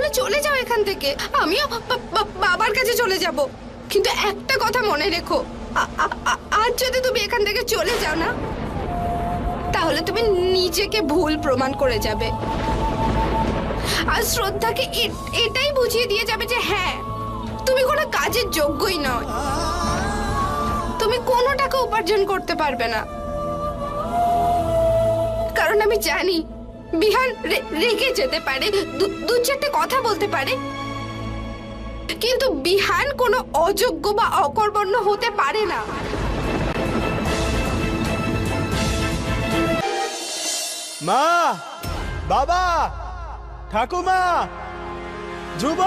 তুমি চলে যাও এখান থেকে, আমিও বাবার কাছে চলে যাব। কিন্তু একটা কথা মনে রেখো, আজ যদি তুমি এখান থেকে চলে যাও না, তাহলে তুমি নিজেকে ভুল প্রমাণ করে যাবে। আর শ্রদ্ধাকে এটাই বুঝিয়ে দিয়ে যাবে যে হ্যাঁ, তুমি কোনো কাজের যোগ্যই নও, তুমি কোনো টাকা উপার্জন করতে পারবে না। কারণ আমি জানি বিহান রেগে যেতে পারে, দু চারটে কথা বলতে পারে, কিন্তু বিহান কোনো অযোগ্য বা অকর্মণ্য হতে পারে না। মা, বাবা, ঠাকুমা, ধ্রুব,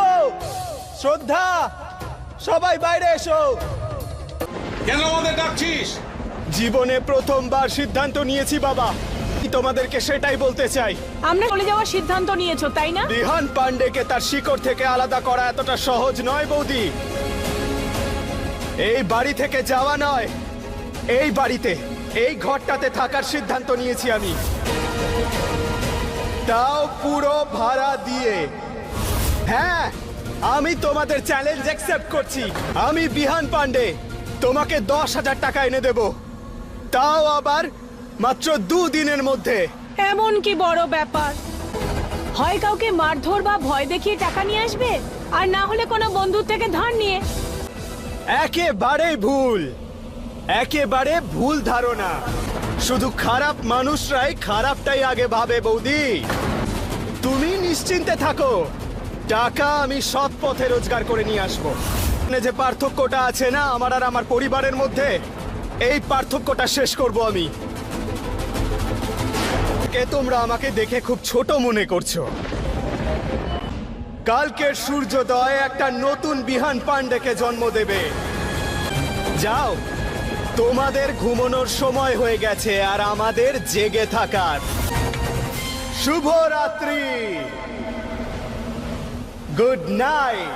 শ্রদ্ধা, সবাই বাইরে এসো। কেন আমাদের ডাকছিস? জীবনে প্রথমবার সিদ্ধান্ত নিয়েছি বাবা, তোমাদেরকে সেটাই বলতে চাই। আমরা চলে যাওয়ার সিদ্ধান্ত নিয়েছো, তাই না? বিহান পান্ডেকে তার শিকড় থেকে আলাদা করা এতটা সহজ নয় বৌদি। এই বাড়ি থেকে যাওয়া নয়, এই বাড়িতে, এই ঘরটাতে থাকার সিদ্ধান্ত নিয়েছি আমি, তাও পুরো ভাড়া দিয়ে। হ্যাঁ, আমি তোমাদের চ্যালেঞ্জ অ্যাকসেপ্ট করছি। আমি বিহান পান্ডে তোমাকে 10,000 টাকা এনে দেব, তাও আবার মাত্র 2 দিনের মধ্যে। এমন কি বড় ব্যাপার? হয় কাউকে মারধর বা ভয় দেখিয়ে টাকা নিয়ে আসবে, আর না হলে কোনো বন্ধুর থেকে ধার নিয়ে। একেবারে ভুল, একেবারে ভুল ধারণা। শুধু খারাপ মানুষরাই খারাপটাই আগে ভাবে বৌদি। তুমি নিশ্চিন্তে থাকো, টাকা আমি সৎ পথে রোজগার করে নিয়ে আসবো। যে পার্থক্যটা আছে না আমার আর আমার পরিবারের মধ্যে, এই পার্থক্যটা শেষ করব আমি। তোমরা আমাকে দেখে খুব ছোট মনে করছো। কালকের সূর্যোদয় একটা নতুন বিহান পান্ডেকে জন্ম দেবে। যাও, তোমাদের ঘুমানোর সময় হয়ে গেছে আর আমাদের জেগে থাকার। শুভ রাত্রি, গুড নাইট।